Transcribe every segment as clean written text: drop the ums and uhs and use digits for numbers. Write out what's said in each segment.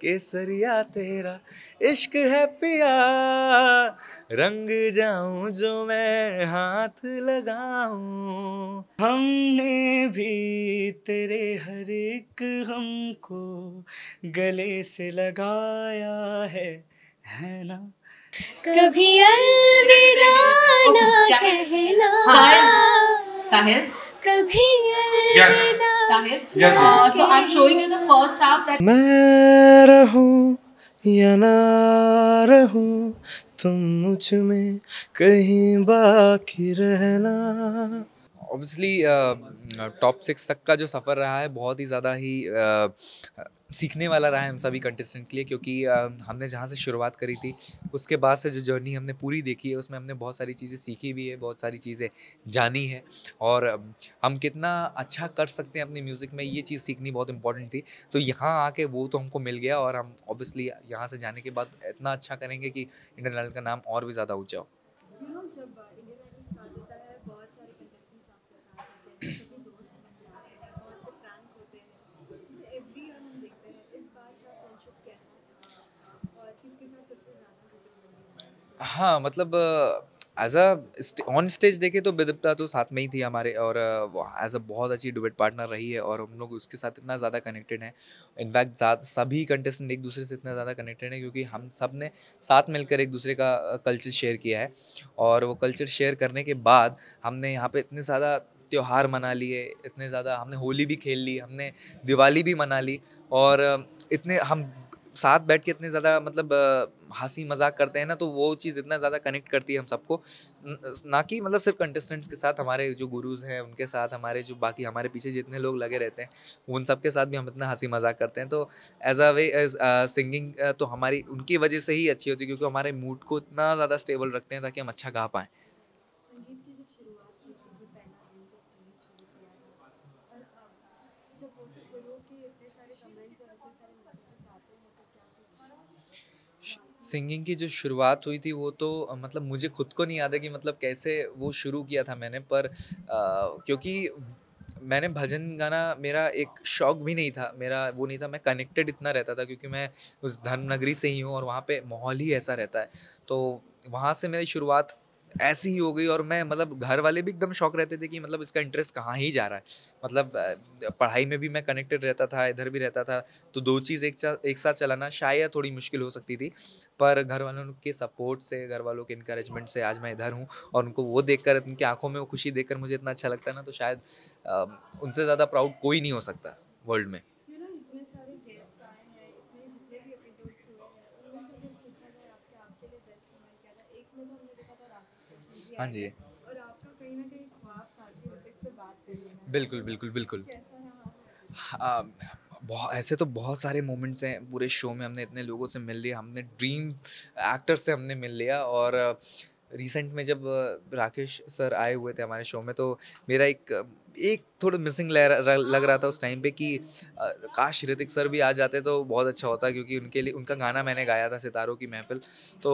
केसरिया तेरा इश्क है पिया, रंग जाऊं जो मैं हाथ लगाऊं। हमने भी तेरे हर एक हमको गले से लगाया है ना। कभी अलविदा ना कहना Sahil? कभी Yes. अलविदा। Sahil? Yes, yes. So I'm showing you the first half that मैं रहूं या ना रहूं, तुम मुझ में कहीं बाकी रहना। ऑब्वियसली टॉप 6 तक का जो सफ़र रहा है बहुत ही ज़्यादा ही सीखने वाला रहा है हम सभी कंटेस्टेंट के लिए, क्योंकि हमने जहाँ से शुरुआत करी थी उसके बाद से जो जर्नी हमने पूरी देखी है उसमें हमने बहुत सारी चीज़ें सीखी भी है, बहुत सारी चीज़ें जानी है, और हम कितना अच्छा कर सकते हैं अपनी म्यूज़िक में ये चीज़ सीखनी बहुत इंपॉर्टेंट थी। तो यहाँ आके वो तो हमको मिल गया, और हम ऑब्वियसली यहाँ से जाने के बाद इतना अच्छा करेंगे कि इंडियन आइडल का नाम और भी ज़्यादा ऊँचा हो। जब इंडियन आइडल स्टार्ट होता है बहुत सारे कंटेस्टेंट्स आपके साथ होते हैं, सभी दोस्त बन जाते हैं, बहुत से प्रैंक होते हैं, जैसे एवरी ईयर हम देखते हैं। इस बार का फ्रेंडशिप कैसा था और किसके साथ सबसे ज़्यादा जुड़े? हाँ, मतलब एज अ ऑन स्टेज देखे तो विदिप्ता तो साथ में ही थी हमारे, और एज अ बहुत अच्छी डुएट पार्टनर रही है, और हम लोग उसके साथ इतना ज़्यादा कनेक्टेड हैं। इनफैक्ट सभी कंटेस्टेंट एक दूसरे से इतना ज़्यादा कनेक्टेड हैं क्योंकि हम सब ने साथ मिलकर एक दूसरे का कल्चर शेयर किया है, और वो कल्चर शेयर करने के बाद हमने यहाँ पे इतने ज़्यादा त्योहार मना लिए, इतने ज़्यादा हमने होली भी खेल ली, हमने दिवाली भी मना ली, और इतने हम साथ बैठ के इतने ज़्यादा मतलब हंसी मजाक करते हैं ना, तो वो चीज़ इतना ज़्यादा कनेक्ट करती है हम सबको, ना कि मतलब सिर्फ कंटेस्टेंट्स के साथ, हमारे जो गुरुज हैं उनके साथ, हमारे जो बाकी हमारे पीछे जितने लोग लगे रहते हैं उन सब के साथ भी हम इतना हंसी मजाक करते हैं। तो as a way as singing तो हमारी उनकी वजह से ही अच्छी होती है, क्योंकि हमारे मूड को इतना ज़्यादा स्टेबल रखते हैं ताकि हम अच्छा गा पाएँ। संगीत की जब शुरुआत की थी, जो पहला दिन जब संगीत शुरू किया था, और अब जब वो सब लोगों के इतने सारे कमेंट्स और इतने सारे मैसेजेस आते हैं, तो क्या कुछ सिंगिंग की जो शुरुआत हुई थी वो तो मतलब मुझे खुद को नहीं याद है कि मतलब कैसे वो शुरू किया था मैंने, पर क्योंकि मैंने भजन गाना मेरा एक शौक भी नहीं था, मेरा वो नहीं था, मैं कनेक्टेड इतना रहता था क्योंकि मैं उस धर्मनगरी से ही हूँ और वहाँ पे माहौल ही ऐसा रहता है, तो वहाँ से मेरी शुरुआत ऐसी ही हो गई। और मैं मतलब घर वाले भी एकदम शौक रहते थे कि मतलब इसका इंटरेस्ट कहाँ ही जा रहा है, मतलब पढ़ाई में भी मैं कनेक्टेड रहता था, इधर भी रहता था, तो दो चीज़ एक साथ चलाना शायद थोड़ी मुश्किल हो सकती थी, पर घर वालों के सपोर्ट से, घर वालों के इनकरेजमेंट से आज मैं इधर हूँ, और उनको वो देखकर, उनकी आंखों में वो खुशी देखकर मुझे इतना अच्छा लगता है ना, तो शायद उनसे ज़्यादा प्राउड कोई नहीं हो सकता वर्ल्ड में। इतने सारे गेस्ट आए हैं, इतने जितने भी एपिसोड्स हुए हैं, उनमें से अगर पूछा जाए आपसे आपके लिए बेस्ट मोमेंट क्या था? एक में तो हमने देखा था राकेश रोशन जी हाँ आए जी, थे, और आपका कहीं ना कहीं ख्वाब था कि ऋतिक से बात कर लेना। बिल्कुल बिल्कुल बिल्कुल। कैसा रहा? बहुत ऐसे तो बहुत सारे मोमेंट्स हैं पूरे शो में, हमने इतने लोगों से मिल लिया, हमने ड्रीम एक्टर से हमने मिल लिया, और रिसेंट में जब राकेश सर आए हुए थे हमारे शो में, तो मेरा एक थोड़ा मिसिंग लग रहा था उस टाइम पे कि काश ऋतिक सर भी आ जाते तो बहुत अच्छा होता, क्योंकि उनके लिए उनका गाना मैंने गाया था सितारों की महफिल, तो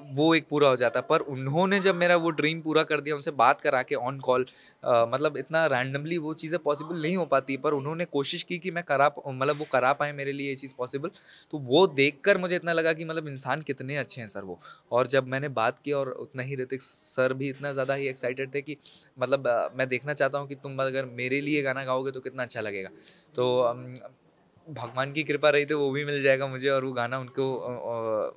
वो एक पूरा हो जाता। पर उन्होंने जब मेरा वो ड्रीम पूरा कर दिया, उनसे बात करा के ऑन कॉल, मतलब इतना रैंडमली वो चीज़ें पॉसिबल नहीं हो पाती, पर उन्होंने कोशिश की कि मैं मतलब वो करा पाए मेरे लिए ये चीज़ पॉसिबल, तो वो देखकर मुझे इतना लगा कि मतलब इंसान कितने अच्छे हैं सर वो। और जब मैंने बात की, और उतना ही ऋतिक सर भी इतना ज़्यादा ही एक्साइटेड थे कि मतलब मैं देखना चाहता हूँ कि तुम अगर मेरे लिए गाना गाओगे तो कितना अच्छा लगेगा, तो भगवान की कृपा रही तो वो भी मिल जाएगा मुझे, और वो गाना उनको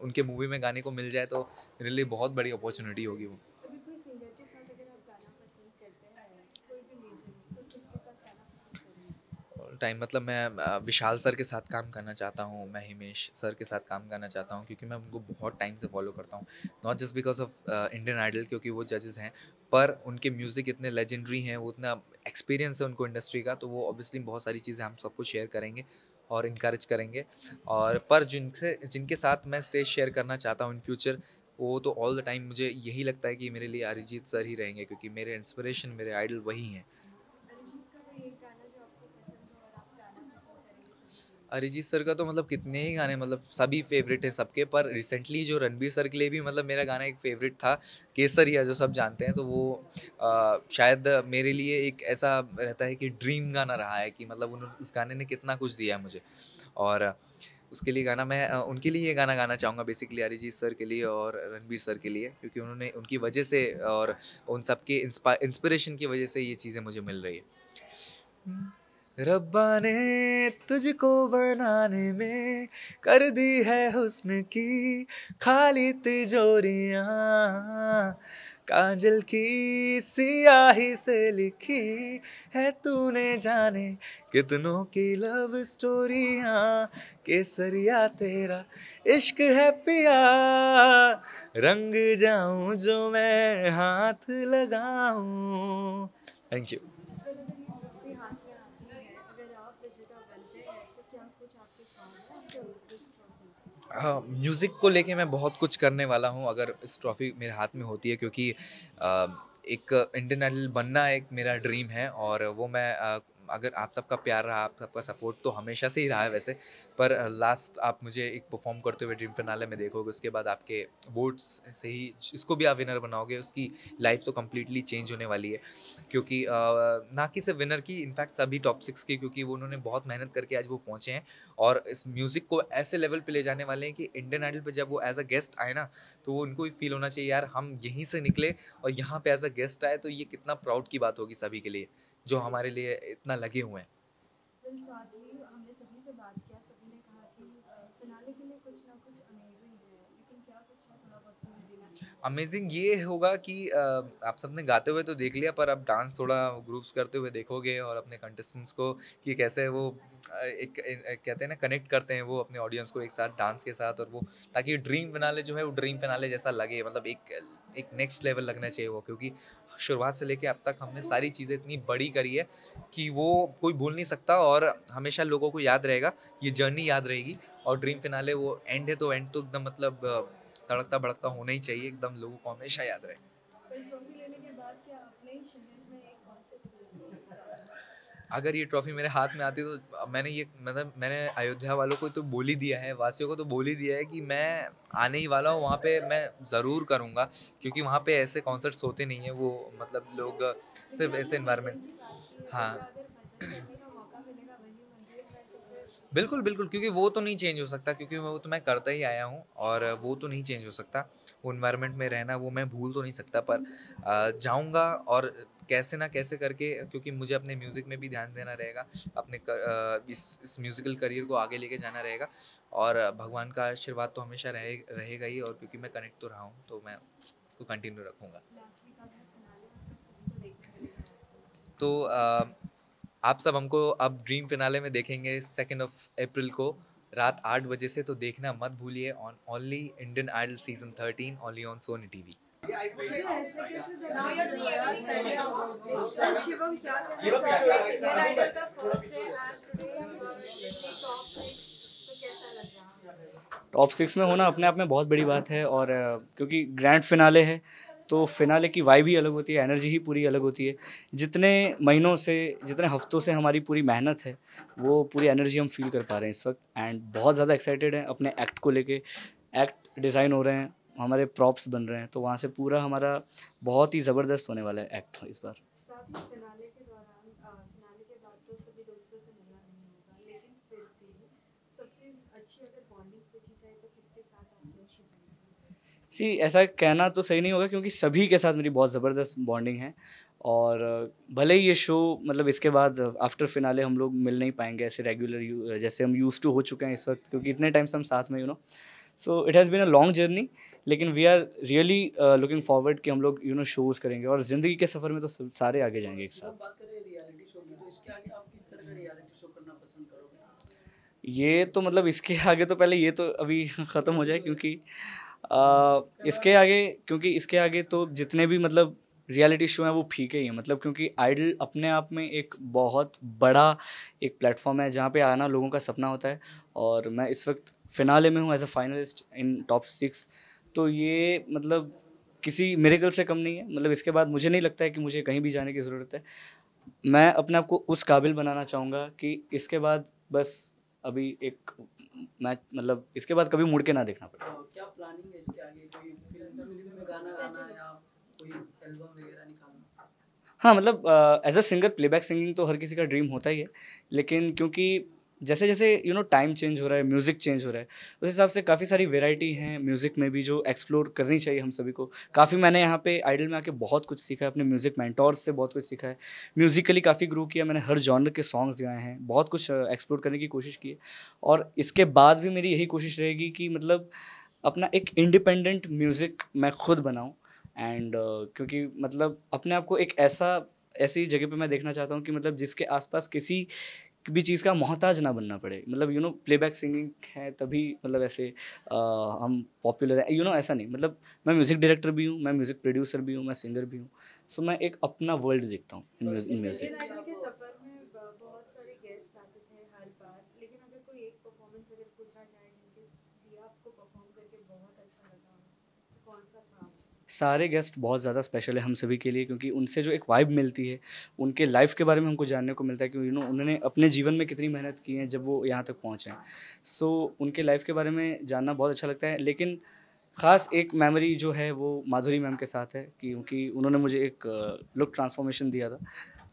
उनके मूवी में गाने को मिल जाए तो मेरे लिए बहुत बड़ी अपॉर्चुनिटी होगी वो। अगर कोई सिंगर के साथ अगर आप गाना पसंद करते हैं, कोई भी लेजेंड, तो किसके साथ गाना पसंद करेंगे? टाइम मतलब मैं विशाल सर के साथ काम करना चाहता हूँ, मैं हिमेश सर के साथ काम करना चाहता हूँ, क्योंकि मैं उनको बहुत टाइम से फॉलो करता हूँ, not just because of Indian Idol क्योंकि वो जजेस हैं, पर उनके म्यूज़िक इतने लेजेंडरी हैं, वो इतना एक्सपीरियंस है उनको इंडस्ट्री का, तो वो ऑब्वियसली बहुत सारी चीज़ें हम सबको शेयर करेंगे और इनकरेज करेंगे। और पर जिनके साथ मैं स्टेज शेयर करना चाहता हूँ इन फ्यूचर, वो तो ऑल द टाइम मुझे यही लगता है कि मेरे लिए अरिजीत सर ही रहेंगे, क्योंकि मेरे इंस्पिरेशन, मेरे आइडल वही हैं। अरिजीत का कोई एक गाना जो आपको पसंद हो और आप गाना पसंद करेंगे सुनने के लिए? अरिजीत सर का तो मतलब कितने ही गाने, मतलब सभी फेवरेट हैं सबके, पर रिसेंटली जो रणबीर सर के लिए भी मतलब मेरा गाना एक फेवरेट था, केसरिया, जो सब जानते हैं, तो वो शायद मेरे लिए एक ऐसा रहता है कि ड्रीम गाना रहा है कि मतलब उन्होंने, उस गाने ने कितना कुछ दिया है मुझे। और उसके लिए गाना मैं उनके लिए ये गाना गाना चाहूँगा बेसिकली, अरिजीत सर के लिए और रणबीर सर के लिए, क्योंकि उन्होंने उनकी वजह से और उन सब के इंस्पिरेशन की वजह से ये चीज़ें मुझे मिल रही है। रब्बा ने तुझको बनाने में कर दी है हुस्न की खाली तिजोरियां, काजल की सियाही से लिखी है तूने जाने कितनों की लव स्टोरियां, केसरिया तेरा इश्क है पिया, रंग जाऊं जो मैं हाथ लगाऊं। Thank you. ट्रॉफी हाथ में आती है, अगर आप विजेता बनते हैं तो क्या कुछ आपके ख्वाब हैं आपके इस ट्रॉफी? हाँ, म्यूज़िक को लेके मैं बहुत कुछ करने वाला हूँ अगर इस ट्रॉफ़ी मेरे हाथ में होती है, क्योंकि एक इंडियन आइडल बनना एक मेरा ड्रीम है और वो मैं अगर आप सबका प्यार रहा, आप सबका सपोर्ट तो हमेशा से ही रहा है वैसे, पर लास्ट आप मुझे एक परफॉर्म करते हुए ड्रीम फिनाले में देखोगे, उसके बाद आपके वोट्स से ही जिसको भी आप विनर बनाओगे उसकी लाइफ तो कम्प्लीटली चेंज होने वाली है, क्योंकि ना कि सिर्फ विनर की, इनफैक्ट सभी टॉप 6 की, क्योंकि वो उन्होंने बहुत मेहनत करके आज वो पहुँचे हैं और इस म्यूज़िक को ऐसे लेवल पे ले जाने वाले हैं कि इंडियन आइडल पे जब वो एज अ गेस्ट आए ना, तो वो उनको भी फील होना चाहिए यार हम यहीं से निकले और यहाँ पे एज अ गेस्ट आए, तो ये कितना प्राउड की बात होगी सभी के लिए जो हमारे लिए इतना लगे हुए हैं। फिर साथ ही हमने सभी से बात किया, सभी ने कहा कि फिनाले के लिए कुछ ना कुछ अमेजिंग है, लेकिन क्या कुछ है थोड़ा बहुत हमें देना चाहिए? अमेजिंग ये होगा कि आप सबने गाते हुए तो देख लिया, पर अब डांस थोड़ा ग्रुप्स करते हुए देखोगे और अपने कंटेस्टेंट्स को कि कैसे वो एक कहते हैं ना कनेक्ट करते हैं वो अपने ऑडियंस को एक साथ डांस के साथ, और वो ताकि ड्रीम फिनाले जो है वो ड्रीम फिनाले जैसा लगे, मतलब एक नेक्स्ट लेवल लगना चाहिए वो, क्योंकि शुरुआत से लेके अब तक हमने सारी चीज़ें इतनी बड़ी करी है कि वो कोई भूल नहीं सकता और हमेशा लोगों को याद रहेगा, ये जर्नी याद रहेगी। और ड्रीम फिनाले वो एंड है तो एंड तो एकदम मतलब तड़कता भड़कता होना ही चाहिए, एकदम लोगों को हमेशा याद रहे। फिर ट्रॉफी लेने के बाद क्या अपने ही शहर में एक कॉन्सर्ट? अगर ये ट्रॉफी मेरे हाथ में आती तो मैंने ये मतलब मैंने अयोध्या वालों को तो बोल ही दिया है, वासियों को तो बोल ही दिया है कि मैं आने ही वाला हूँ वहाँ पे, मैं ज़रूर करूँगा, क्योंकि वहाँ पे ऐसे कॉन्सर्ट्स होते नहीं हैं, वो मतलब लोग सिर्फ ऐसे इन्वायरमेंट। हाँ अगर भजन करने का मौका मिलेगा वही मंदिर में तो फिर बिल्कुल बिल्कुल, क्योंकि वो तो नहीं चेंज हो सकता, क्योंकि वो तो मैं करता ही आया हूँ और वो तो नहीं चेंज हो सकता, वो इन्वायरमेंट में रहना वो मैं भूल तो नहीं सकता, पर जाऊँगा और कैसे ना कैसे करके, क्योंकि मुझे अपने म्यूज़िक में भी ध्यान देना रहेगा, अपने इस म्यूज़िकल करियर को आगे लेके जाना रहेगा, और भगवान का आशीर्वाद तो हमेशा रहेगा ही, और क्योंकि मैं कनेक्ट तो रहा हूँ तो मैं उसको कंटिन्यू रखूँगा। लास्ट वीक का फिनाले हम सभी को देखने मिलेगा। तो आप सब हमको अब ड्रीम फिनाले में देखेंगे 2 अप्रैल को रात 8 बजे से, तो देखना मत भूलिए on only Indian Idol season 13 only on Sony TV. ऐसे कैसे बना पहले शिवम क्या कहना चाहते हैं? इंडियन आइडल का first day and today you are top 6, तो कैसा लग रहा है? टॉप 6 में होना अपने आप में बहुत बड़ी बात है, और क्योंकि ग्रैंड फिनाले है तो फिनाले की वाइब ही अलग होती है, एनर्जी ही पूरी अलग होती है। जितने महीनों से, जितने हफ्तों से हमारी पूरी मेहनत है, वो पूरी एनर्जी हम फील कर पा रहे हैं इस वक्त, एंड बहुत ज़्यादा एक्साइटेड हैं अपने एक्ट को लेके। एक्ट डिज़ाइन हो रहे हैं, हमारे प्रॉप्स बन रहे हैं, तो वहाँ से पूरा हमारा बहुत ही ज़बरदस्त होने वाला है एक्ट इस बार। साथ ही फिनाले के दौरान फिनाले के बाद तो सभी दोस्तों से मिलना नहीं होगा, लेकिन फिर भी सबसे अच्छी अगर बॉन्डिंग पूछी जाए तो किसके साथ आपकी अच्छी बनेगी? सी ऐसा कहना तो सही नहीं होगा, क्योंकि सभी के साथ मेरी बहुत ज़बरदस्त बॉन्डिंग है, और भले ही ये शो मतलब इसके बाद आफ्टर फिनाले हम लोग मिल नहीं पाएंगे ऐसे रेगुलर जैसे हम यूज टू हो चुके हैं इस वक्त, क्योंकि इतने टाइम से हम साथ में so it has been a long journey, लेकिन we are really looking forward कि हम लोग शोज़ करेंगे और ज़िंदगी के सफ़र में तो सारे आगे जाएंगे एक साथ। बात करें रियलिटी शो की, तो इसके आगे आप किस तरह का रियलिटी शो करना पसंद करोगे? ये तो मतलब इसके आगे तो पहले ये तो अभी ख़त्म हो जाए, क्योंकि इसके आगे तो जितने भी मतलब रियलिटी शो हैं वो फीके ही हैं, मतलब क्योंकि आइडल अपने आप में एक बहुत बड़ा एक प्लेटफॉर्म है जहाँ पे आना लोगों का सपना होता है, और मैं इस वक्त फिनाले में हूँ as a finalist in top 6, तो ये मतलब किसी मिरेकल से कम नहीं है। मतलब इसके बाद मुझे नहीं लगता है कि मुझे कहीं भी जाने की ज़रूरत है। मैं अपने आप को उस काबिल बनाना चाहूँगा कि इसके बाद बस अभी एक मैं मतलब इसके बाद कभी मुड़ के ना देखना पड़े। तो क्या प्लानिंग है इसके आगे? कोई फिल्म में गाना गाना या कोई एल्बम वगैरह निकालना? हाँ, मतलब as a singer playback singing तो हर किसी का ड्रीम होता ही है, लेकिन क्योंकि जैसे जैसे टाइम चेंज हो रहा है, म्यूज़िक चेंज हो रहा है, उस हिसाब से काफ़ी सारी वैरायटी हैं म्यूज़िक में भी जो एक्सप्लोर करनी चाहिए हम सभी को। काफ़ी मैंने यहाँ पे आइडल में आके बहुत कुछ सीखा है, अपने म्यूज़िक मेंटोर्स से बहुत कुछ सीखा है, म्यूज़िकली काफ़ी ग्रो किया मैंने, हर जॉनर के सॉन्ग्स गाए हैं, बहुत कुछ एक्सप्लोर करने की कोशिश की है। और इसके बाद भी मेरी यही कोशिश रहेगी कि मतलब अपना एक इंडिपेंडेंट म्यूज़िक मैं खुद बनाऊँ। एंड क्योंकि मतलब अपने आप को एक ऐसी जगह पे मैं देखना चाहता हूँ कि मतलब जिसके आसपास किसी भी चीज़ का मोहताज ना बनना पड़े। मतलब प्लेबैक सिंगिंग है तभी मतलब ऐसे हम पॉपुलर है, ऐसा नहीं। मतलब मैं म्यूज़िक डायरेक्टर भी हूँ, मैं म्यूज़िक प्रोड्यूसर भी हूँ, मैं सिंगर भी हूँ। सो मैं एक अपना वर्ल्ड देखता हूँ इन म्यूज़िक। इंडियन आइडल के सफर में बहुत सारे गेस्ट आते थे हर बार, लेकिन अगर कोई एक परफॉर्मेंस अगर पूछा जाए जिनके लिए आपको परफॉर्म करके बहुत अच्छा लगा हो, तो कौन सा था? सारे गेस्ट बहुत ज़्यादा स्पेशल है हम सभी के लिए, क्योंकि उनसे जो एक वाइब मिलती है, उनके लाइफ के बारे में हमको जानने को मिलता है कि उन्होंने अपने जीवन में कितनी मेहनत की है जब वो यहाँ तक पहुँचे हैं। सो उनके लाइफ के बारे में जानना बहुत अच्छा लगता है। लेकिन ख़ास एक मेमोरी जो है वो माधुरी मैम के साथ है, क्योंकि उन्होंने मुझे एक लुक ट्रांसफॉर्मेशन दिया था।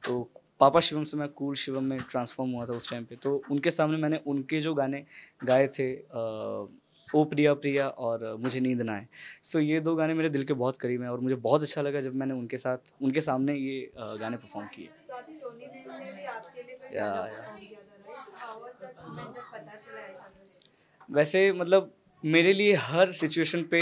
तो पापा शिवम से मैं कूल शिवम में ट्रांसफॉर्म हुआ था उस टाइम पे। तो उनके सामने मैंने उनके जो गाने गाए थे, ओ प्रिया प्रिया और मुझे नींद ना आए। सो ये 2 गाने मेरे दिल के बहुत करीब हैं और मुझे बहुत अच्छा लगा जब मैंने उनके सामने ये गाने परफॉर्म किए। साथ ही टोनी ने भी आपके लिए कोई या गाना परफॉर्म किया था, right? How was that moment जब पता चला ऐसा कुछ? वैसे मतलब मेरे लिए हर सिचुएशन पे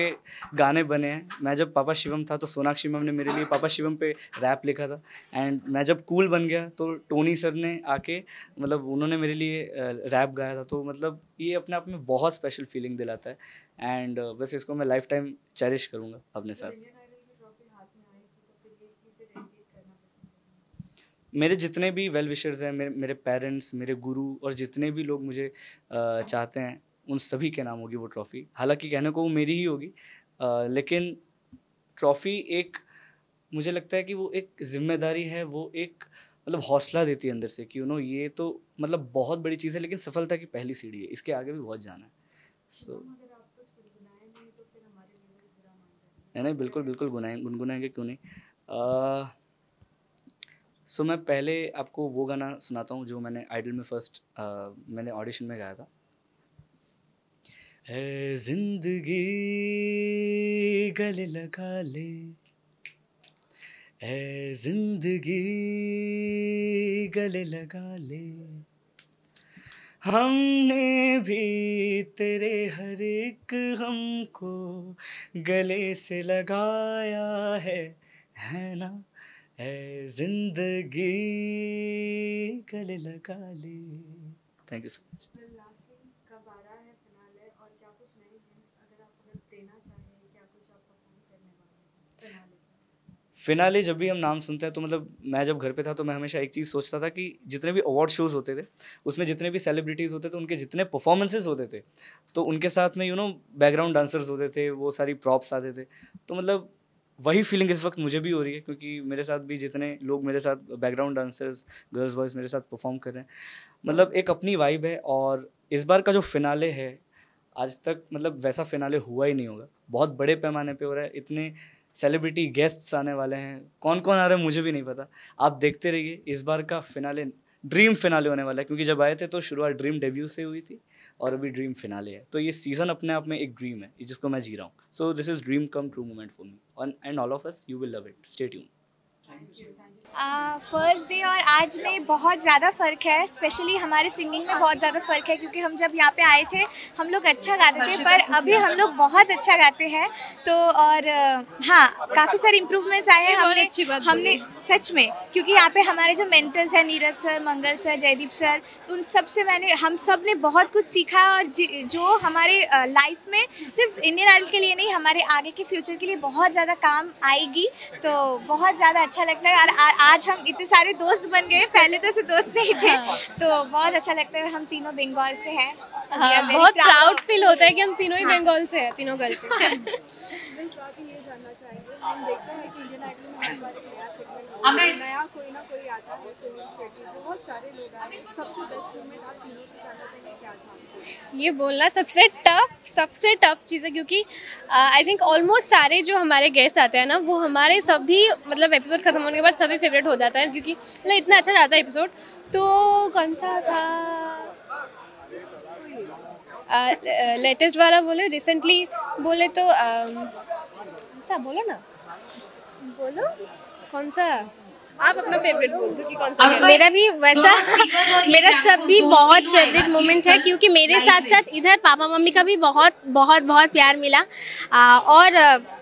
गाने बने हैं। मैं जब पापा शिवम था तो सोनाक्षी मैम ने मेरे लिए पापा शिवम पे रैप लिखा था। एंड मैं जब कूल बन गया तो टोनी सर ने आके मतलब उन्होंने मेरे लिए रैप गाया था। तो मतलब ये अपने आप में बहुत स्पेशल फीलिंग दिलाता है। एंड वैसे इसको मैं लाइफ टाइम चेरिश करूँगा अपने साथ। इंडियन आइडल की ट्रॉफी हाथ में आई थी, तो फिर ये किसे डेडिकेट करना पसंद करेंगे? मेरे जितने भी वेल विशर्स हैं, मेरे पेरेंट्स, मेरे गुरु और जितने भी लोग मुझे चाहते हैं, उन सभी के नाम होगी वो ट्रॉफ़ी। हालांकि कहने को वो मेरी ही होगी, लेकिन ट्रॉफ़ी एक मुझे लगता है कि वो एक जिम्मेदारी है, वो एक मतलब हौसला देती है अंदर से कि ये तो मतलब बहुत बड़ी चीज़ है, लेकिन सफलता की पहली सीढ़ी है, इसके आगे भी बहुत जाना है। सो अगर आप कुछ गुनगुनाए नहीं तो फिर हमारे व्यूअर्स बुरा मान जाएंगे। नहीं बिल्कुल बिल्कुल गुनगुनाएंगे, क्यों नहीं। सो मैं पहले आपको वो गाना सुनाता हूँ जो मैंने आइडल में फर्स्ट मैंने ऑडिशन में गाया था। है जिंदगी गले लगा ले, है जिंदगी गले लगा ले, हमने भी तेरे हर एक गम को गले से लगाया है ना, है जिंदगी गले लगा ले। Thank you so much. Lastly कब आ रहा है फिनाले और क्या कुछ नई हिंट्स अगर देना चाहें, क्या कुछ आप परफॉर्म करने वाले हैं फिनाले? फिनाले जब भी हम नाम सुनते हैं तो मतलब मैं जब घर पे था तो मैं हमेशा एक चीज़ सोचता था कि जितने भी अवार्ड शोज़ होते थे उसमें जितने भी सेलिब्रिटीज़ होते थे उनके जितने परफॉर्मेंसेज होते थे तो उनके साथ में बैकग्राउंड डांसर्स होते थे, वो सारी प्रॉप्स आते थे। तो मतलब वही फीलिंग इस वक्त मुझे भी हो रही है, क्योंकि मेरे साथ भी जितने लोग मेरे साथ बैकग्राउंड डांसर्स गर्ल्स बॉयज़ मेरे साथ परफॉर्म कर रहे हैं, मतलब एक अपनी वाइब है। और इस बार का जो फिनाले है, आज तक मतलब वैसा फिनाले हुआ ही नहीं होगा, बहुत बड़े पैमाने पे हो रहा है, इतने सेलिब्रिटी गेस्ट्स आने वाले हैं, कौन कौन आ रहा है मुझे भी नहीं पता। आप देखते रहिए, इस बार का फिनाले ड्रीम फिनाले होने वाला है, क्योंकि जब आए थे तो शुरुआत ड्रीम डेब्यू से हुई थी और अभी ड्रीम फिनाले है। तो ये सीज़न अपने आप में एक ड्रीम है जिसको मैं जी रहा हूँ। So this is dream come true moment for me and all of us, you will love it, stay tune. First day और आज में बहुत ज़्यादा फ़र्क है, स्पेशली हमारे सिंगिंग में बहुत ज़्यादा फ़र्क है, क्योंकि हम जब यहाँ पे आए थे हम लोग अच्छा गाते थे, पर अभी हम लोग बहुत अच्छा गाते हैं। तो और हाँ, काफ़ी सारे इम्प्रूवमेंट्स आए हैं हमने सच में, क्योंकि यहाँ पे हमारे जो मेंटर्स हैं नीरज सर, मंगल सर, जयदीप सर, तो उन सब से हम सब ने बहुत कुछ सीखा और जो हमारे लाइफ में सिर्फ इंडियन आइडल के लिए नहीं, हमारे आगे के फ्यूचर के लिए बहुत ज़्यादा काम आएगी। तो बहुत ज़्यादा अच्छा लगता है और आज हम इतने सारे दोस्त बन गए, पहले तो ऐसे दोस्त नहीं थे। तो बहुत अच्छा लगता है। हम तीनों बंगाल से हैं। हाँ, बहुत प्राउड फील होता है कि हम तीनों ही बंगाल से हैं, तीनों गर्ल्स से। साथ ही ये जानना चाहेंगे, हम देखते हैं कि इंडियन आइडल में हर बार एक नया सेगमेंट हमें- नया कोई ना कोई आता है, सुनील शेट्टी, बहुत सारे लोग आए हैं। सबसे बेस्ट मोमेंट आप तीनों से जानना चाहेंगे क्या था? ये बोलना सबसे टफ चीज़ है, क्योंकि आई थिंक ऑलमोस्ट सारे जो हमारे गेस्ट आते हैं ना, वो हमारे सभी मतलब एपिसोड खत्म होने के बाद सभी फेवरेट हो जाता है, क्योंकि मतलब इतना अच्छा जाता है एपिसोड। तो कौन सा था? लेटेस्ट वाला बोले, रिसेंटली बोले तो कौन सा बोलो ना, बोलो कौन सा, आप अपना फेवरेट बोल दो कि कौन सा। मेरा भी वैसा मेरा सब भी बहुत फेवरेट मोमेंट है, क्योंकि मेरे साथ साथ इधर पापा मम्मी का भी बहुत बहुत बहुत प्यार मिला। और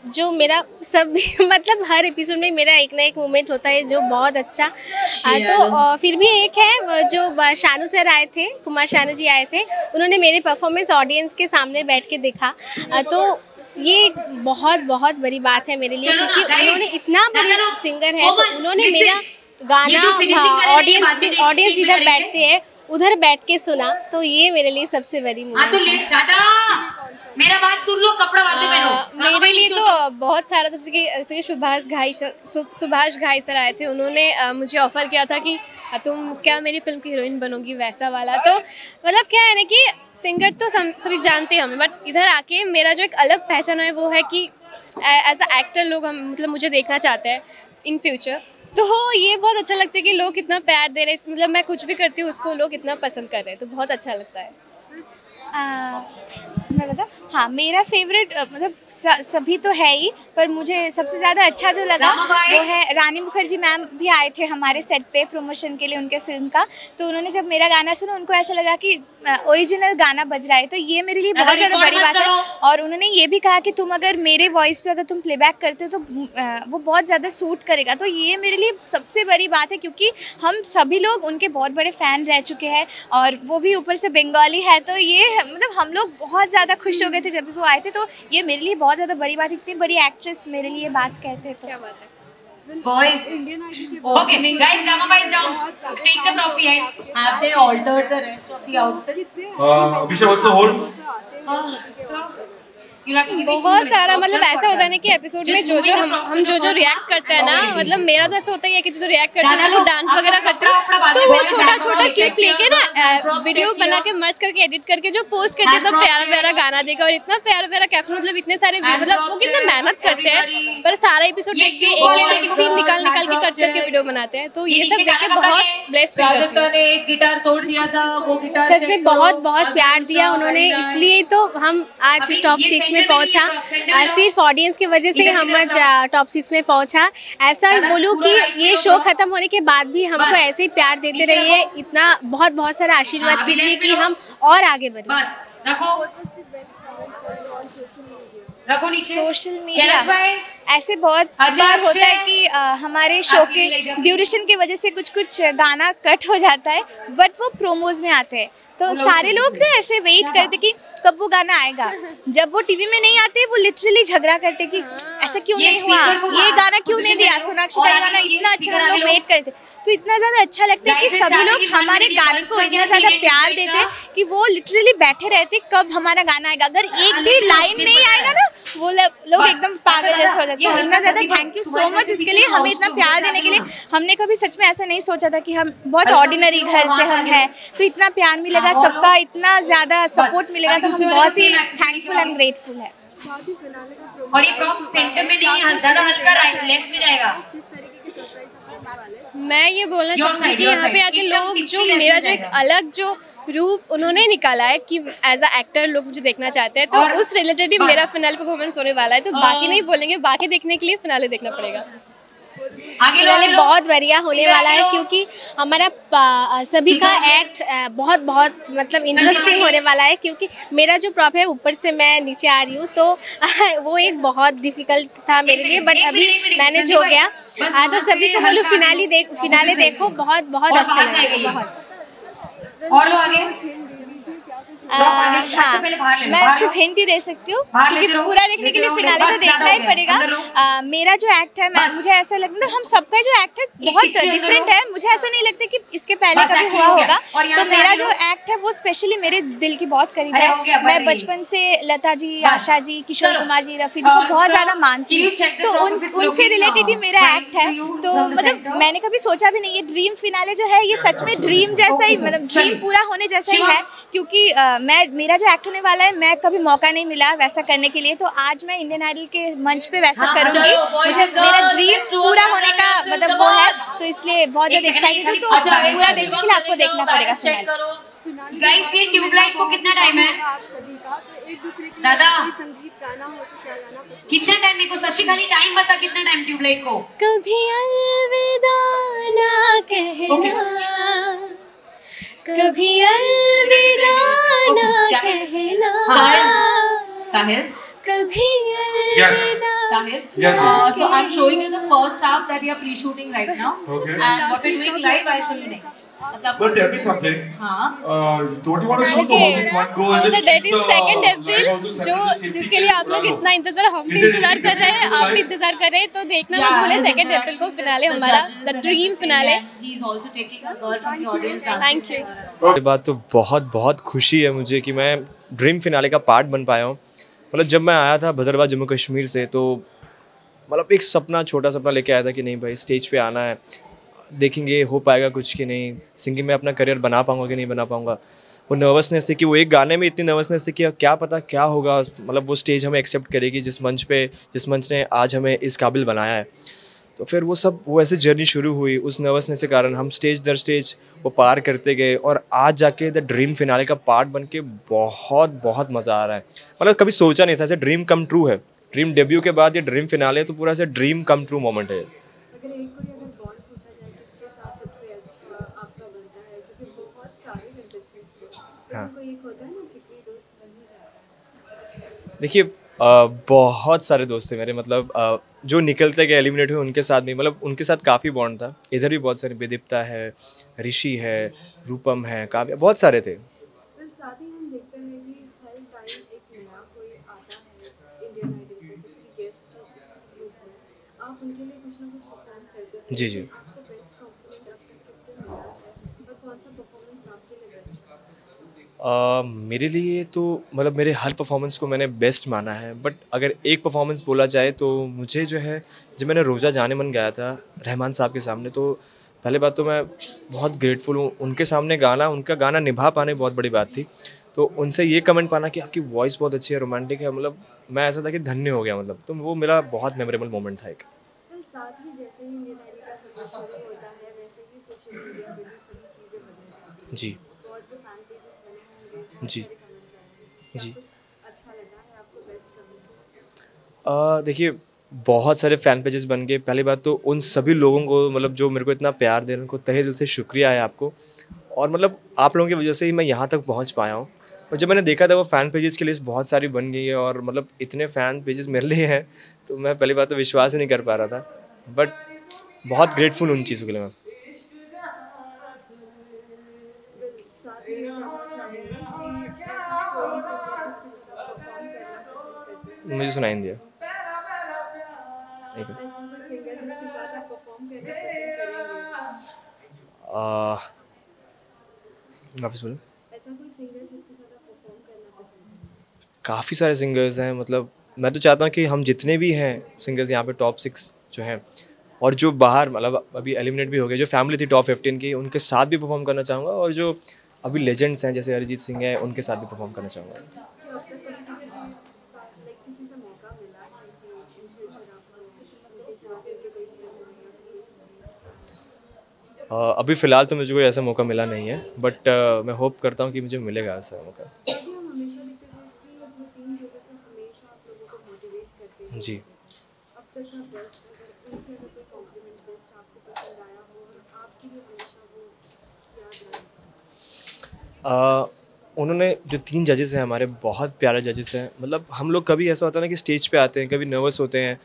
जो मेरा सब मतलब हर एपिसोड में मेरा एक ना एक मोमेंट होता है जो बहुत अच्छा। तो फिर भी एक है जो शानू सर आए थे, कुमार शानू जी आए थे, उन्होंने मेरे परफॉर्मेंस ऑडियंस के सामने बैठ के देखा। तो ये एक बहुत बहुत बड़ी बात है मेरे लिए, क्योंकि उन्होंने इतना बड़ा सिंगर है, तो उन्होंने मेरा गाना ऑडियंस इधर बैठते हैं उधर बैठ के सुना, तो ये मेरे लिए सबसे बड़ी मोमेंट है। मेरा बात सुन लो, कपड़ा बातें पहनो। मेरे लिए तो बहुत सारा, जैसे कि सुभाष घाई सर आए थे, उन्होंने मुझे ऑफर किया था कि तुम क्या मेरी फिल्म की हीरोइन बनोगी, वैसा वाला। तो मतलब क्या है ना कि सिंगर तो सभी जानते हैं हमें, बट इधर आके मेरा जो एक अलग पहचान है वो है कि एज अ एक्टर लोग हम मतलब मुझे देखना चाहते हैं इन फ्यूचर। तो ये बहुत अच्छा लगता है कि लोग इतना प्यार दे रहे हैं, मतलब मैं कुछ भी करती हूँ उसको लोग इतना पसंद कर रहे हैं, तो बहुत अच्छा लगता है। मैं बता, हाँ मेरा फेवरेट मतलब सभी तो है ही, पर मुझे सबसे ज़्यादा अच्छा जो लगा वो है रानी मुखर्जी मैम भी आए थे हमारे सेट पे प्रमोशन के लिए उनके फिल्म का। तो उन्होंने जब मेरा गाना सुना, उनको ऐसा लगा कि ओरिजिनल गाना बज रहा है, तो ये मेरे लिए बहुत ज़्यादा बड़ी बात है। और उन्होंने ये भी कहा कि तुम अगर मेरे वॉइस पे अगर तुम प्लेबैक करते हो तो वो बहुत ज़्यादा सूट करेगा। तो ये मेरे लिए सबसे बड़ी बात है, क्योंकि हम सभी लोग उनके बहुत बड़े फ़ैन रह चुके हैं, और वो भी ऊपर से बंगाली है। तो ये मतलब हम लोग बहुत ज़्यादा खुश हो गए थे जब भी वो आए थे, तो ये मेरे लिए बहुत ज़्यादा बड़ी बात है। इतनी बड़ी एक्ट्रेस मेरे लिए बात कहते हैं, तो क्या बात है। Boys, okay, guys, Gamma is down. Take the trophy. Have they altered the rest of the outfits? Abhishek also hold. So, you'll have to give me बहुत सारा मतलब ऐसा होता है ना कि एपिसोड में जो हम जो रिएक्ट करते हैं ना, मतलब मेरा तो ऐसा होता है कि जो रिएक्ट करते हैं वो डांस वगैरह करते हैं, तो वो छोटा छोटा क्लिप लेके ना वीडियो बना के मर्ज करके एडिट करके जो पोस्ट करते हैं, तो प्यारा प्यारा गाना देगा और इतना प्यारा प्यारा कैप्शन, मतलब इतने सारे मतलब वो कितने मेहनत करते हैं, पर सारा एपिसोड देख के एक सीन निकाल के कट करके वीडियो बनाते हैं। तो ये सब देख के बहुत ब्लेस्ड फील करती हूं। ने एक गिटार तोड़ दिया था, वो गिटार सच में बहुत बहुत प्यार दिया उन्होंने, इसलिए तो हम आज टॉप 6 में पहुंचा। सिर्फ ऑडियंस की वजह से हम आज टॉप 6 में पहुंचा। ऐसा बोलूं कि ये शो खत्म होने के बाद भी हमको ऐसे ही प्यार देते रहिए, इतना बहुत बहुत सारा आशीर्वाद कीजिए कि हम और आगे बढ़ें। बस रखो सोशल मीडिया ऐसे बहुत बार होता है कि हमारे शो के ड्यूरेशन की वजह से कुछ गाना कट हो जाता है, बट वो प्रोमोज में आते हैं, तो सारे लोग ना ऐसे वेट करते कि कब वो गाना आएगा। जब वो टीवी में नहीं आते, वो लिटरली झगड़ा करते कि ऐसा क्यों नहीं हुआ, ये गाना क्यों नहीं दिया, सोनाक्षी का गाना इतना अच्छा, हम लोग वेट करते। तो इतना ज़्यादा अच्छा लगता है कि सभी लोग हमारे गाने को इतना ज़्यादा प्यार देते हैं कि वो लिटरली बैठे रहते कब हमारा गाना आएगा। अगर एक भी लाइन नहीं आएगा ना, वो लोग एकदम पागल जैसे हो जाते हैं। इतना ज़्यादा थैंक यू सो मच इसके लिए, हमें इतना प्यार देने के लिए। हमने कभी सच में ऐसा नहीं सोचा था कि हम बहुत ऑर्डिनरी घर से हम हैं, तो इतना प्यार मिलेगा, सबका इतना ज़्यादा सपोर्ट मिलेगा, तो हम बहुत ही थैंकफुल एंड ग्रेटफुल है। और ये प्रॉप सेंटर में नहीं, हल्का राइट लेफ्ट में जाएगा। मैं ये बोलना चाहूँगी कि यहाँ पे आके लोग जो मेरा जो एक अलग जो रूप उन्होंने निकाला है कि एज अ एक्टर लोग मुझे देखना चाहते हैं, तो उस रिलेटेड ही मेरा फिनाले परफॉर्मेंस होने वाला है। तो बाकी नहीं बोलेंगे, बाकी देखने के लिए फिनाले देखना पड़ेगा। फिनाले बहुत बढ़िया होने वाला है, क्योंकि हमारा सभी का एक्ट बहुत बहुत मतलब इंटरेस्टिंग होने वाला है। क्योंकि मेरा जो प्रॉप है, ऊपर से मैं नीचे आ रही हूँ, तो वो एक बहुत डिफिकल्ट था मेरे लिए, बट अभी मैनेज हो गया। तो सभी को बोलूँ फिनाले देखो, बहुत बहुत अच्छा लगेगा। बहुत और लोग आगे हाँ, मैं सिर्फ हिंट ही दे सकती हूँ, क्योंकि पूरा देखने के लिए फिनाले तो देखना ही पड़ेगा। मेरा जो एक्ट है, मुझे ऐसा लगता है हम सबका जो एक्ट है बहुत डिफरेंट है। मुझे ऐसा नहीं लगता कि इसके पहले कभी हुआ होगा। तो मेरा जो एक्ट है वो स्पेशली मेरे दिल के बहुत करीब है। मैं बचपन से लता जी, आशा जी, किशोर कुमार जी, रफी जी को बहुत ज्यादा मानती हूँ, तो उनसे रिलेटेड ही मेरा एक्ट है। तो मतलब मैंने कभी सोचा भी नहीं, ये ड्रीम फिनाले जो है ये सच में ड्रीम जैसा ही, मतलब ड्रीम पूरा होने जैसा ही है। क्योंकि मेरा जो एक्ट होने वाला है, मैं कभी मौका नहीं मिला वैसा करने के लिए, तो आज मैं इंडियन आइडल के मंच पे वैसा करूंगी। मुझे मेरा ड्रीम पूरा होने का मतलब वो है, तो इसलिए बहुत ज़्यादा एक्साइटेड हूँ। तो पूरा देखने के लिए आपको देखना पड़ेगा फिनाले। फिनाले Guys, ये ट्यूबलाइट को कितना टाइम है? आप सभी का, तो एक दूसरे के दादा। लिए कोई संगीत गाना हो तो क्या गाना पसंद? कितना टाइम मेरे को शशि खाली टाइम बता, कितना टाइम ट्यूबलाइट को? कभी अलविदा ना कहना, कभी अलविदा ना कहना, साहिल, कभी Yes. अलविदा। Sahil. Yes, yes. So I'm showing you the first half that we are pre-shooting right now. Okay. And what we're doing live, I'll show you next. मतलब But tell me something. हाँ. Don't you want to shoot the whole thing in one go and So just that keep is the 2 live April, also set जो to the same जिसके लिए आप लोग Bravo. इतना इंतजार, हम भी Is it इंतजार कर रहे हैं, आप भी इंतजार कर रहे हैं, तो देखना मत भूले 2 अप्रैल को फिनाले हमारा, the dream finale. He's also taking a girl from the audience dancing. Thank you. ये बात तो बहुत बहुत खुशी है मुझे कि मैं ड्रीम फिनाले का पार्ट बन पाया हूँ। मतलब जब मैं आया था भद्रवाह जम्मू कश्मीर से, तो मतलब एक सपना, छोटा सपना लेके आया था कि नहीं भाई स्टेज पे आना है, देखेंगे हो पाएगा कुछ कि नहीं, सिंगिंग में अपना करियर बना पाऊंगा कि नहीं बना पाऊंगा। वो नर्वसनेस थी कि वो एक गाने में इतनी नर्वसनेस थी कि क्या पता क्या होगा, मतलब वो स्टेज हमें एक्सेप्ट करेगी जिस मंच ने आज हमें इस काबिल बनाया है। तो फिर वो ऐसे जर्नी शुरू हुई, उस नर्वसनेस के कारण हम स्टेज दर स्टेज वो पार करते गए, और आज जाके द ड्रीम फिनाले का पार्ट बन के बहुत बहुत मज़ा आ रहा है। मतलब कभी सोचा नहीं था, ऐसे ड्रीम कम ट्रू है। ड्रीम डेब्यू के बाद ये ड्रीम फिनाले तो पूरा ऐसे ड्रीम कम ट्रू मोमेंट है। अगर बॉन्ड पूछा जाए किसके साथ सबसे अच्छा आपका बनता है, क्योंकि बहुत सारे कंटेस्टेंट्स थे, हाँ। कोई एक होता है ना जिगरी दोस्त बन ही जाता है। देखिए बहुत सारे दोस्त थे मेरे, मतलब जो निकलते गए एलिमिनेट हुए उनके साथ भी, मतलब उनके साथ काफ़ी बॉन्ड था। इधर भी बहुत सारे, विदिप्ता है, ऋषि है, रूपम है, काव्या, बहुत सारे थे। फिर साथ ही हम देखते हैं कि हर टाइम एक नया कोई आता है इंडियन आइडल में, जैसे कि गेस्ट के रूप में आप उनके लिए कुछ ना कुछ परफॉर्म करते हैं। जी जी। आपको बेस्ट कॉम्प्लीमेंट अब तक किससे मिला है और कौन सा परफॉर्मेंस आपके लिए बेस्ट है? मेरे लिए तो मतलब मेरे हर परफॉर्मेंस को मैंने बेस्ट माना है, बट अगर एक परफॉर्मेंस बोला जाए तो मुझे जो है, जब मैंने रोज़ा जाने मन गाया था रहमान साहब के सामने, तो पहले बात तो मैं बहुत ग्रेटफुल हूँ उनके सामने गाना, उनका गाना निभा पाने बहुत बड़ी बात थी। तो उनसे ये कमेंट पाना कि आपकी वॉइस बहुत अच्छी है, रोमांटिक है, मतलब मैं ऐसा था कि धन्य हो गया, मतलब तो वो मेरा बहुत मेमोरेबल मोमेंट था एक। फिर साथ ही जैसे ही इंडियन आइडल का सफर शुरू होता है, वैसे ही सोशल मीडिया पे भी सभी चीज़ें बदल जाती हैं। जी बहुत से फैन पेजेस बने होंगे, बहुत जी। सारे कमेंट्स आएंगे। क्या जी। कुछ अच्छा लगा है आपको बेस्ट कमेंट? देखिए बहुत सारे फ़ैन पेजेस बन गए। पहली बात तो उन सभी लोगों को, मतलब जो मेरे को इतना प्यार दे रहे हैं, उनको तहे दिल से शुक्रिया है आपको। और मतलब आप लोगों की वजह से ही मैं यहाँ तक पहुँच पाया हूँ। और जब मैंने देखा था वो फ़ैन पेजेस की लिस्ट बहुत सारी बन गई है, और मतलब इतने फ़ैन पेजेस मेरे लिए हैं, तो मैं पहली बात तो विश्वास ही नहीं कर पा रहा था। बट बहुत ग्रेटफुल उन चीज़ों के लिए मैं। साथ ही जानना चाहेंगे कि ऐसा कोई सिंगर जिसके साथ आप परफॉर्म करना पसंद करते हैं? मुझे सुनाई नहीं दिया। एक मिनट। ऐसा कोई सिंगर जिसके साथ आप परफॉर्म करना पसंद करेंगे? वापस बोलो। ऐसा कोई सिंगर जिसके साथ आप परफॉर्म करना पसंद करेंगे? काफ़ी सारे सिंगर्स हैं, मतलब मैं तो चाहता हूँ कि हम जितने भी हैं सिंगर्स यहाँ पे टॉप 6 जो हैं, और जो बाहर मतलब अभी एलिमिनेट भी हो गए, जो फैमिली थी टॉप 15 की, उनके साथ भी परफॉर्म करना चाहूँगा, और जो अभी लेजेंड्स हैं जैसे अरिजीत सिंह है, उनके साथ भी परफॉर्म करना चाहूँगा। क्या अब तक कभी किसी के साथ किसी से मौका मिला है कि इन फ्यूचर आपको उनके साथ मिलकर कोई फिल्म हो या कोई अभी फ़िलहाल तो मुझे कोई ऐसा मौका मिला नहीं है, बट मैं होप करता हूँ कि मुझे मिलेगा ऐसा मौका। साथ ही हम हमेशा देखते थे कि जो 3 जजेस हैं हमेशा आप लोगों को मोटिवेट करते हैं। जी। अब तक का बेस्ट, अगर उनसे अगर कोई कॉम्प्लीमेंट बेस्ट आपको पसंद आया हो और आपके लिए हमेशा वो याद रहे? उन्होंने जो 3 जजेस हैं हमारे, बहुत प्यारे जजेस हैं। मतलब हम लोग कभी ऐसा होता है ना कि स्टेज पे आते हैं, कभी नर्वस होते हैं,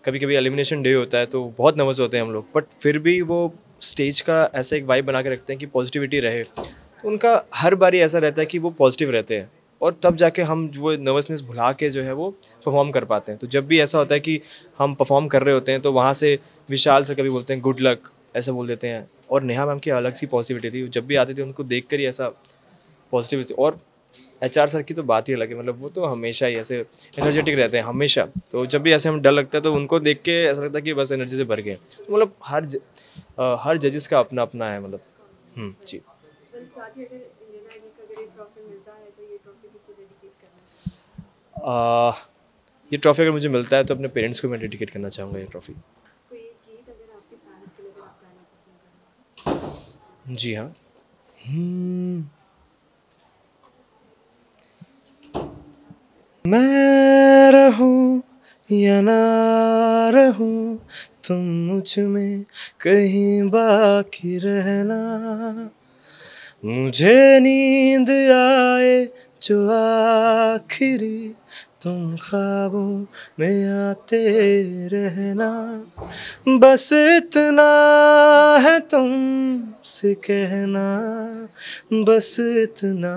कभी कभी एलिमिनेशन डे होता है तो बहुत नर्वस होते हैं हम लोग, बट फिर भी वो स्टेज का ऐसा एक वाइब बना के रखते हैं कि पॉजिटिविटी रहे। तो उनका हर बारी ऐसा रहता है कि वो पॉजिटिव रहते हैं, और तब जाके हम वो नर्वसनेस भुला के जो है वो परफॉर्म कर पाते हैं। तो जब भी ऐसा होता है कि हम परफॉर्म कर रहे होते हैं, तो वहाँ से विशाल से कभी बोलते हैं गुड लक, ऐसा बोल देते हैं। और नेहा मैम की अलग सी पॉजिटिविटी थी, जब भी आते थे उनको देख कर ही ऐसा पॉजिटिव। और HR सर की तो बात ही अलग है, मतलब वो तो हमेशा ही ऐसे एनर्जेटिक रहते हैं हमेशा। तो जब भी ऐसे हम डर लगता है तो उनको देख के ऐसा लगता है कि बस एनर्जी से भर गए। तो मतलब हर जजेस का अपना अपना है, मतलब जी। साथ ही अगर इंडियन आइडल का अगर ये ट्रॉफी मिलता है तो ये ट्रॉफी किसे डेडिकेट करना चाहिए? ये ट्रॉफी अगर मुझे मिलता है तो अपने पेरेंट्स को मैं डेडिकेट करना चाहूँगा ये ट्रॉफी। कोई एक गीत अगर आपके फैंस के लिए अगर आप गाना पसंद करें? जी हाँ। मैं रहूं या ना रहूं, तुम मुझ में कहीं बाकी रहना। मुझे नींद आए जो आखिरी, तुम ख्वाबों में आते रहना। बस इतना है तुमसे कहना, बस इतना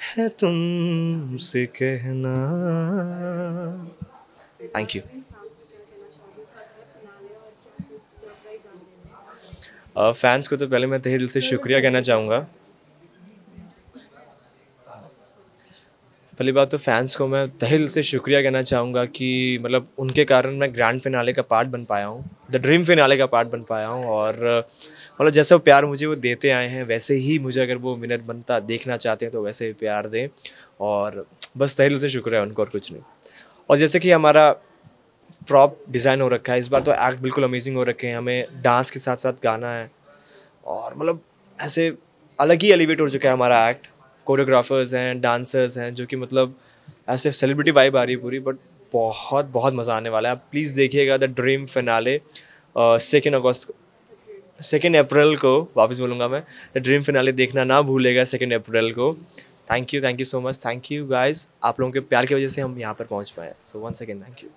है तुमसे कहना। Thank you. फैंस को तो पहले मैं तहे दिल से शुक्रिया कहना चाहूँगा। पहली बात तो फैंस को मैं तहे दिल से शुक्रिया कहना चाहूँगा कि मतलब उनके कारण मैं ग्रैंड फिनाले का पार्ट बन पाया हूँ, द ड्रीम फिनाले का पार्ट बन पाया हूँ। और मतलब जैसा वो प्यार मुझे वो देते आए हैं, वैसे ही मुझे अगर वो विनर बनता देखना चाहते हैं तो वैसे ही प्यार दें। और बस तहे दिल से शुक्रिया उनको, और कुछ नहीं। और जैसे कि हमारा प्रॉप डिज़ाइन हो रखा है, इस बार तो एक्ट बिल्कुल अमेजिंग हो रखे हैं। हमें डांस के साथ साथ गाना है, और मतलब ऐसे अलग ही एलिवेट हो चुका है हमारा एक्ट। कोरियोग्राफर्स हैं, डांसर्स हैं, जो कि मतलब ऐसे सेलिब्रिटी वाइब आ रही है पूरी। बट बहुत बहुत मज़ा आने वाला है। आप प्लीज़ देखिएगा द ड्रीम फिनाले 2 अप्रैल को। वापस बोलूँगा मैं, द ड्रीम फिनाले देखना ना भूलेगा 2 अप्रैल को। Thank you so much, thank you guys. आप लोगों के प्यार की वजह से हम यहाँ पर पहुँच पाए। So once again thank you.